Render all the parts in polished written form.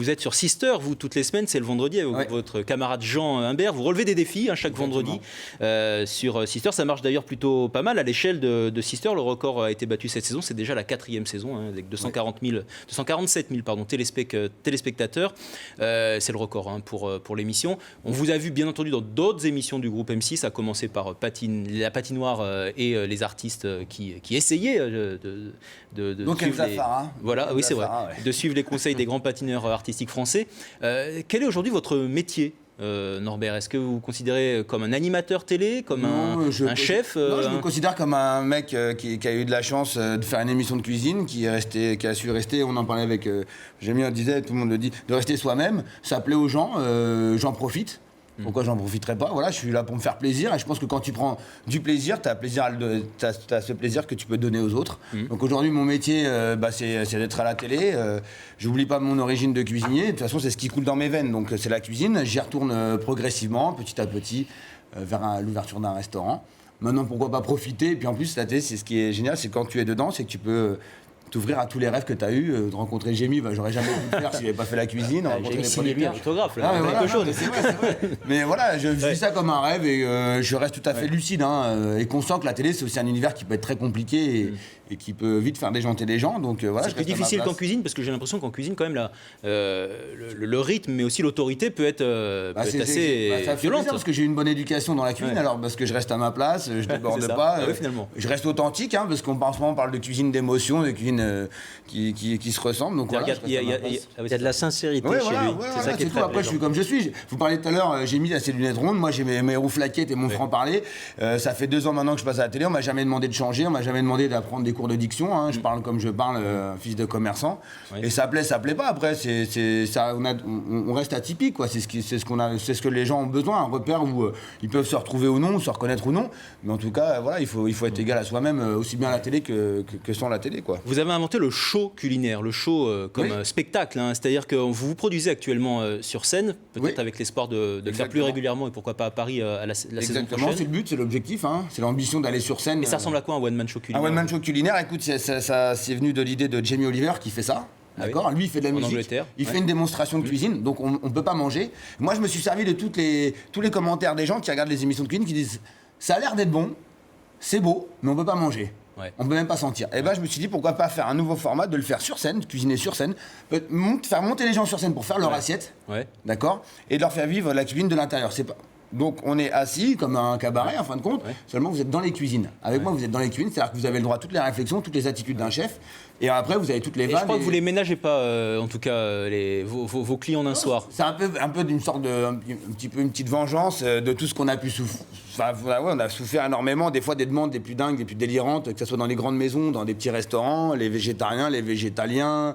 vous êtes sur Sister, vous, toutes les semaines, c'est le vendredi, avec votre camarade Jean Humbert. Vous relevez des défis chaque vendredi sur Sister. Ça marche d'ailleurs plutôt pas mal. À l'échelle de Sister, le record a été battu cette saison. C'est déjà la 4e saison, avec 247 000 téléspectateurs. C'est le record pour l'émission. On vous a vu, bien entendu, dans d'autres émissions du groupe M6, à commencer par la patinoire et les artistes qui essayaient de suivre de suivre les conseils des grands patineurs artistiques français. Quel est aujourd'hui votre métier, Norbert? Est-ce que vous vous considérez comme un animateur télé, comme un chef Non, je me considère comme un mec qui a eu de la chance de faire une émission de cuisine, qui a su rester, on en parlait avec Jamie, on disait, tout le monde le dit, de rester soi-même. Ça plaît aux gens, j'en profite. Pourquoi j'en profiterais pas? Voilà, je suis là pour me faire plaisir, et je pense que quand tu prends du plaisir, t'as ce plaisir que tu peux donner aux autres. Donc aujourd'hui, mon métier, c'est d'être à la télé. J'oublie pas mon origine de cuisinier. De toute façon, c'est ce qui coule dans mes veines. Donc c'est la cuisine. J'y retourne progressivement, petit à petit, vers l'ouverture d'un restaurant. Maintenant, pourquoi pas profiter? Et puis en plus, la télé, c'est ce qui est génial, c'est quand tu es dedans, c'est que tu peux t'ouvrir à tous les rêves que tu as eu, de rencontrer Jamie, j'aurais jamais pu le faire s'il n'avait pas fait la cuisine. Jamie signé bien l'autographe, là, quelque chose. C'est vrai. Mais voilà, je vis ça comme un rêve, et je reste tout à fait lucide, et conscient que la télé, c'est aussi un univers qui peut être très compliqué et qui peut vite faire déjanter les gens. Donc voilà. C'est plus difficile qu'en cuisine, parce que j'ai l'impression qu'en cuisine, quand même, le rythme, mais aussi l'autorité peut être assez violente. Parce que j'ai une bonne éducation dans la cuisine, alors parce que je reste à ma place, je déborde pas. Je reste authentique, parce qu'en ce moment on parle de cuisine d'émotion, de cuisine qui se ressemblent. Donc il y a de la sincérité chez lui. C'est ça qui est très Après, je suis comme je suis. Vous parliez tout à l'heure, j'ai mis ces lunettes rondes. Moi, j'ai mes roues flaquettes et mon franc-parler. Ça fait 2 ans maintenant que je passe à la télé. On m'a jamais demandé de changer. On m'a jamais demandé d'apprendre des cours de diction. Je parle comme je parle, fils de commerçant. Et ça plaît pas. Après, on reste atypique, quoi. C'est ce que les gens ont besoin, un repère où ils peuvent se retrouver ou non, se reconnaître ou non. Mais en tout cas, voilà, il faut être égal à soi-même, aussi bien à la télé que sans la télé, quoi. Vous avez inventé le show culinaire, le show comme spectacle, c'est-à-dire que vous vous produisez actuellement sur scène, peut-être avec l'espoir de le faire plus régulièrement, et pourquoi pas à Paris à la saison prochaine. Exactement, c'est le but, c'est l'objectif, c'est l'ambition d'aller sur scène. Et ça ressemble à quoi un one-man show culinaire? Un one-man show culinaire, écoute, ça c'est venu de l'idée de Jamie Oliver qui fait ça. D'accord, lui il fait de la musique, Angleterre, il fait une démonstration de cuisine, donc on peut pas manger. Moi je me suis servi de tous les commentaires des gens qui regardent les émissions de cuisine qui disent ça a l'air d'être bon, c'est beau, mais on peut pas manger. On peut même pas sentir. Et je me suis dit pourquoi pas faire un nouveau format, de le faire sur scène, cuisiner sur scène, faire monter les gens sur scène pour faire leur assiette, d'accord, et de leur faire vivre la cuisine de l'intérieur. Donc on est assis comme un cabaret en fin de compte, seulement vous êtes dans les cuisines. Avec moi vous êtes dans les cuisines, c'est-à-dire que vous avez le droit à toutes les réflexions, toutes les attitudes d'un chef, et après vous avez toutes les vannes. Je crois que vous les ménagez pas, en tout cas vos clients d'un soir. C'est un peu d'une sorte une petite vengeance de tout ce qu'on a pu souffrir. On a souffert énormément, des fois des demandes les plus dingues, les plus délirantes, que ce soit dans les grandes maisons, dans des petits restaurants, les végétariens, les végétaliens,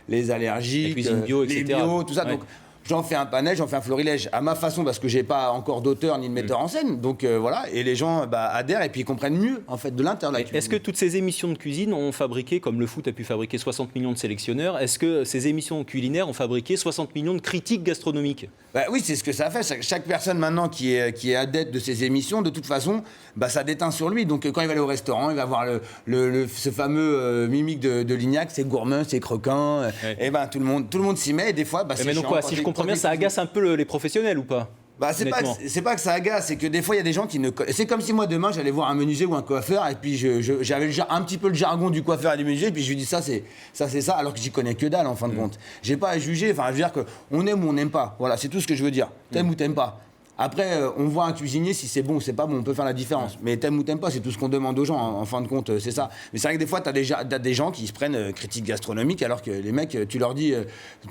les allergiques, la cuisine bio, etc. les bio, tout ça. Donc, j'en fais un panel, j'en fais un florilège à ma façon parce que j'ai pas encore d'auteur ni de metteur en scène. Donc voilà, et les gens adhèrent et puis ils comprennent mieux en fait de l'intérieur. Est-ce que toutes ces émissions de cuisine ont fabriqué, comme le foot a pu fabriquer 60 millions de sélectionneurs, est-ce que ces émissions culinaires ont fabriqué 60 millions de critiques gastronomiques? Oui, c'est ce que ça fait. Chaque personne maintenant qui est adepte de ces émissions, de toute façon, ça déteint sur lui. Donc quand il va aller au restaurant, il va voir ce fameux mimique de Lignac, c'est gourmand, c'est croquant. Et tout le monde s'y met. Et des fois, c'est mais donc quoi, si je comprends bien, ça agace un peu les professionnels ou pas? C'est pas que ça agace, c'est que des fois il y a des gens qui ne. C'est comme si moi demain j'allais voir un menuisier ou un coiffeur et puis j'avais un petit peu le jargon du coiffeur et du menuisier et puis je lui dis ça c'est ça alors que j'y connais que dalle en fin de compte. J'ai pas à juger, je veux dire que on aime ou on n'aime pas. Voilà, c'est tout ce que je veux dire. T'aimes ou t'aimes pas. Après, on voit un cuisinier, si c'est bon ou c'est pas bon, on peut faire la différence. Mais t'aimes ou t'aimes pas, c'est tout ce qu'on demande aux gens, en fin de compte, c'est ça. Mais c'est vrai que des fois, t'as des gens qui se prennent critique gastronomique, alors que les mecs, tu leur dis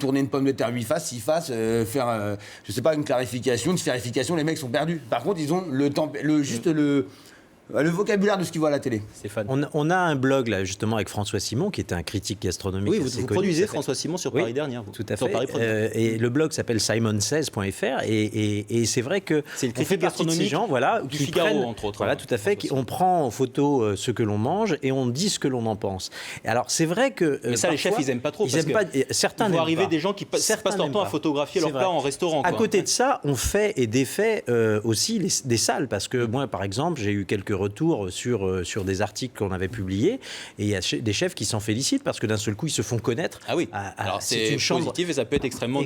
tourner une pomme de terre 8 faces, 6 faces, faire, je sais pas, une clarification, une sphérification, les mecs sont perdus. Par contre, ils ont le temps, le vocabulaire de ce qu'ils voient à la télé. Stéphane. On a un blog là justement avec François Simon qui était un critique gastronomique. Oui, vous produisez François Simon sur Paris Dernière. Tout à fait. Et le blog s'appelle simon16.fr et c'est vrai que c'est le on fait partie de ces gens, du Figaro entre autres. Voilà, tout à fait. On prend en photo ce que l'on mange et on dit ce que l'on en pense. Et alors c'est vrai que mais ça, les chefs ils aiment pas trop. Certains n'aiment pas. Arriver des gens qui passent leur temps à photographier leur plat en restaurant. À côté de ça, on fait et défait aussi des salles parce que moi par exemple j'ai eu quelques retours sur des articles qu'on avait publiés, et il y a des chefs qui s'en félicitent parce que d'un seul coup, ils se font connaître. Ah oui, alors c'est positif et ça peut être extrêmement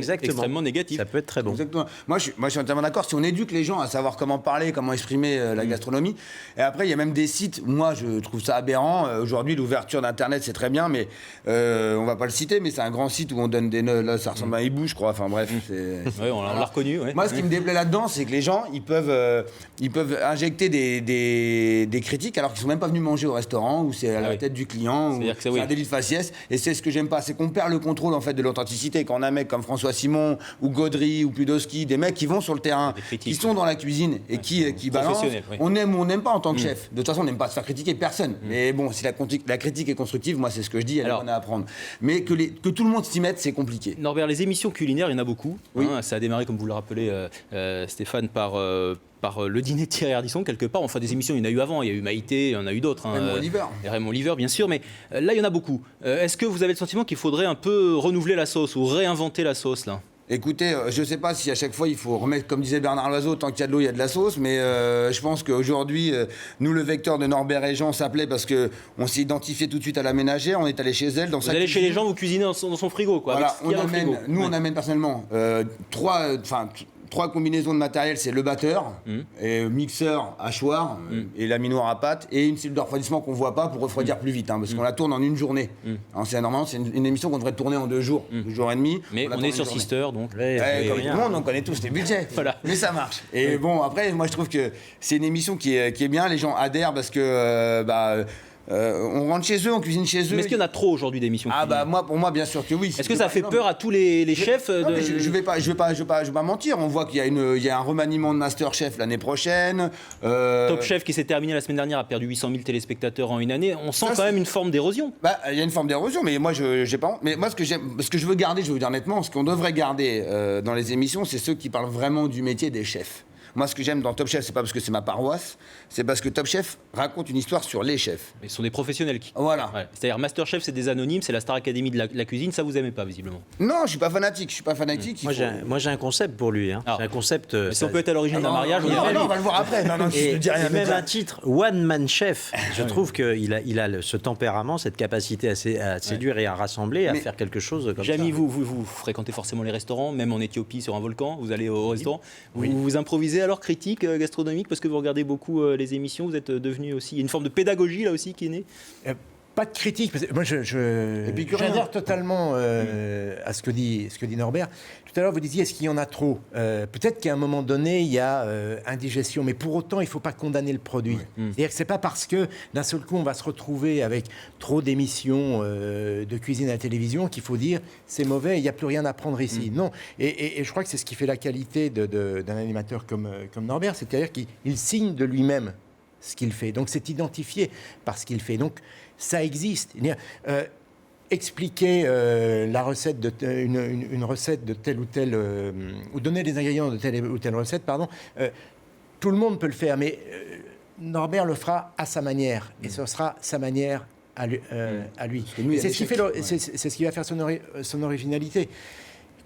négatif. Ça peut être très bon. Exactement. Moi, je suis entièrement d'accord. Si on éduque les gens à savoir comment parler, comment exprimer la gastronomie, et après, il y a même des sites où moi, je trouve ça aberrant. Aujourd'hui, l'ouverture d'Internet, c'est très bien, mais on va pas le citer, mais c'est un grand site où on donne des notes. Là, ça ressemble à un hibou, je crois. Enfin bref. Ouais, on l'a reconnu. Ouais. Moi, ce qui me déplaît là-dedans, c'est que les gens, ils peuvent injecter des critiques alors qu'ils sont même pas venus manger au restaurant, ou c'est à la tête du client, ou c'est un délit de faciès. Et c'est ce que j'aime pas, c'est qu'on perd le contrôle en fait de l'authenticité. Quand on a un mec comme François Simon ou Gaudry ou Pudowski, des mecs qui vont sur le terrain, qui sont dans la cuisine et qui balancent, on aime ou on n'aime pas en tant que chef. De toute façon, on n'aime pas se faire critiquer personne. Mais bon, si la critique est constructive, moi c'est ce que je dis, elle est bonne à apprendre. Mais que tout le monde s'y mette, c'est compliqué. Norbert, les émissions culinaires, il y en a beaucoup. Oui. Hein, ça a démarré, comme vous le rappelez, Stéphane, par le dîner de Thierry Ardisson, quelque part. Enfin, des émissions, il y en a eu avant. Il y a eu Maïté, il y en a eu d'autres. Raymond Oliver. Et Raymond Oliver, bien sûr. Mais là, il y en a beaucoup. Est-ce que vous avez le sentiment qu'il faudrait un peu renouveler la sauce ou réinventer la sauce, là ? Écoutez, je ne sais pas si à chaque fois il faut remettre, comme disait Bernard Loiseau, tant qu'il y a de l'eau, il y a de la sauce, mais je pense qu'aujourd'hui, nous, le vecteur de Norbert et Jean s'appelait parce qu'on s'est identifié tout de suite à la ménagère, on est allé chez elle. Vous allez chez les gens, vous cuisinez dans son frigo, quoi. Voilà, on amène personnellement trois combinaisons de matériel, c'est le batteur, et mixeur, hachoir, et la minoire à pâte, et une cellule de refroidissement qu'on ne voit pas pour refroidir plus vite, parce qu'on la tourne en une journée. Normalement, c'est une émission qu'on devrait tourner en 2 jours, 2 jours et demi. Mais on est sur Sister, donc. Comme tout le monde, on connaît tous les budgets. Voilà. Mais ça marche. Et bon, après, moi, je trouve que c'est une émission qui est bien, les gens adhèrent parce que... on rentre chez eux, on cuisine chez eux. Mais est-ce qu'il y en a trop aujourd'hui d'émissions culinaires ? Pour moi, bien sûr que oui. Est-ce que ça fait peur à tous les chefs Je vais pas mentir. On voit qu'il y a un remaniement de Masterchef l'année prochaine. Top Chef qui s'est terminé la semaine dernière a perdu 800 000 téléspectateurs en une année. On sent quand même une forme d'érosion. Il y a une forme d'érosion, mais moi j'ai pas. Mais moi ce que je veux garder, je veux dire honnêtement, ce qu'on devrait garder dans les émissions, c'est ceux qui parlent vraiment du métier des chefs. Moi, ce que j'aime dans Top Chef, c'est pas parce que c'est ma paroisse, c'est parce que Top Chef raconte une histoire sur les chefs. Mais ce sont des professionnels qui. Voilà. Ouais. C'est-à-dire Masterchef, c'est des anonymes, c'est la Star Academy de la cuisine, ça vous aimez pas visiblement. Non, je suis pas fanatique. Moi, j'ai un concept pour lui. J'ai un concept. Mais si on peut être à l'origine d'un mariage, on va le voir après. Non, je te dis rien. Même un titre One Man Chef. Je trouve qu'il a ce tempérament, cette capacité à séduire et à rassembler, à faire quelque chose comme ça. Jamy, vous fréquentez forcément les restaurants, même en Éthiopie sur un volcan, vous allez au restaurant. Vous improvisez alors, critique gastronomique, parce que vous regardez beaucoup les émissions, vous êtes devenu aussi... Il y a une forme de pédagogie là aussi qui est née. Pas de critique, parce que moi j'adhère totalement à ce que dit Norbert. Tout à l'heure vous disiez, est-ce qu'il y en a trop ? Peut-être qu'à un moment donné il y a indigestion, mais pour autant il ne faut pas condamner le produit. C'est-à-dire que c'est pas parce que d'un seul coup on va se retrouver avec trop d'émissions de cuisine à la télévision qu'il faut dire c'est mauvais, il n'y a plus rien à prendre ici. Non, et je crois que c'est ce qui fait la qualité d'un animateur comme Norbert, c'est-à-dire qu'il signe de lui-même ce qu'il fait. Donc c'est identifié par ce qu'il fait. Donc ça existe. Expliquer la recette une recette de telle ou telle ou donner des ingrédients de telle ou telle recette, tout le monde peut le faire, mais Norbert le fera à sa manière et ce sera sa manière à lui. C'est ce qui va faire son originalité.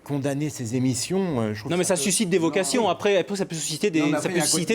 Condamner ces émissions, je trouve. Non, mais ça suscite des vocations. Après, ça peut susciter des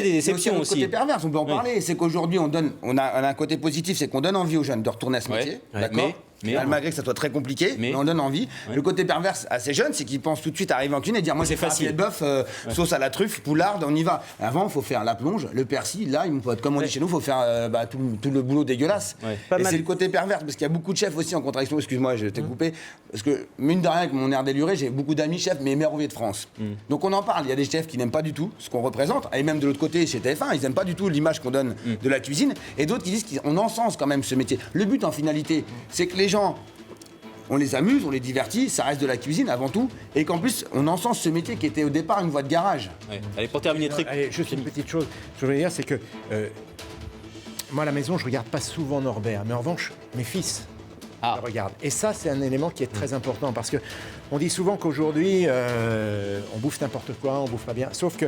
déceptions aussi. Côté pervers, on peut en parler. C'est qu'aujourd'hui, on a un côté positif, c'est qu'on donne envie aux jeunes de retourner à ce métier. D'accord. Malgré que ça soit très compliqué, mais on donne envie. Le côté perverse à ces jeunes, c'est qu'ils pensent tout de suite arriver en cuisine et dire moi c'est facile, bœuf, sauce à la truffe, poularde, on y va. Avant, il faut faire la plonge, le persil, l'ail, comme on dit chez nous, il faut faire tout le boulot dégueulasse. Et c'est le côté perverse, parce qu'il y a beaucoup de chefs aussi en contradiction. Excuse-moi, je t'ai coupé, parce que mine de rien, avec mon air déluré, j'ai beaucoup d'amis chefs, mais émerveillés de France. Donc on en parle. Il y a des chefs qui n'aiment pas du tout ce qu'on représente, et même de l'autre côté chez TF1, ils n'aiment pas du tout l'image qu'on donne de la cuisine, et d'autres qui disent qu'on encense quand même ce métier. Le but en finalité, c'est que les gens, on les amuse, on les divertit, ça reste de la cuisine avant tout, et qu'en plus on encense ce métier qui était au départ une voie de garage. Allez, pour terminer, juste une petite chose, ce que je voulais dire, c'est que moi à la maison je regarde pas souvent Norbert, mais en revanche mes fils le regardent. Et ça c'est un élément qui est très important, parce que on dit souvent qu'aujourd'hui on bouffe n'importe quoi, on bouffe pas bien, sauf que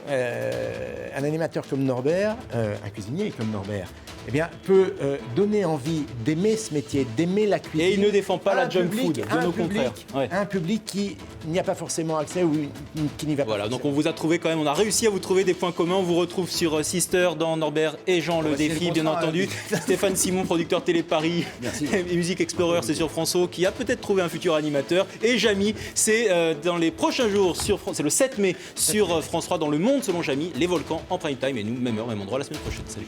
un animateur comme Norbert, un cuisinier comme Norbert, eh bien, peut donner envie d'aimer ce métier, d'aimer la cuisine. Et il ne défend pas la junk food, de nos confrères. Un public qui n'y a pas forcément accès ou qui n'y va pas. Voilà, donc on vous a trouvé quand même, on a réussi à vous trouver des points communs. On vous retrouve sur Sister dans Norbert et Jean le défi, bien entendu. Stéphane Simon, producteur Télé Paris. Et Music Explorer, c'est sur François, qui a peut-être trouvé un futur animateur. Et Jamy, c'est dans les prochains jours, c'est le 7 mai sur France 3 dans Le Monde selon Jamy, les volcans en prime time. Et nous, même heure, même endroit la semaine prochaine. Salut.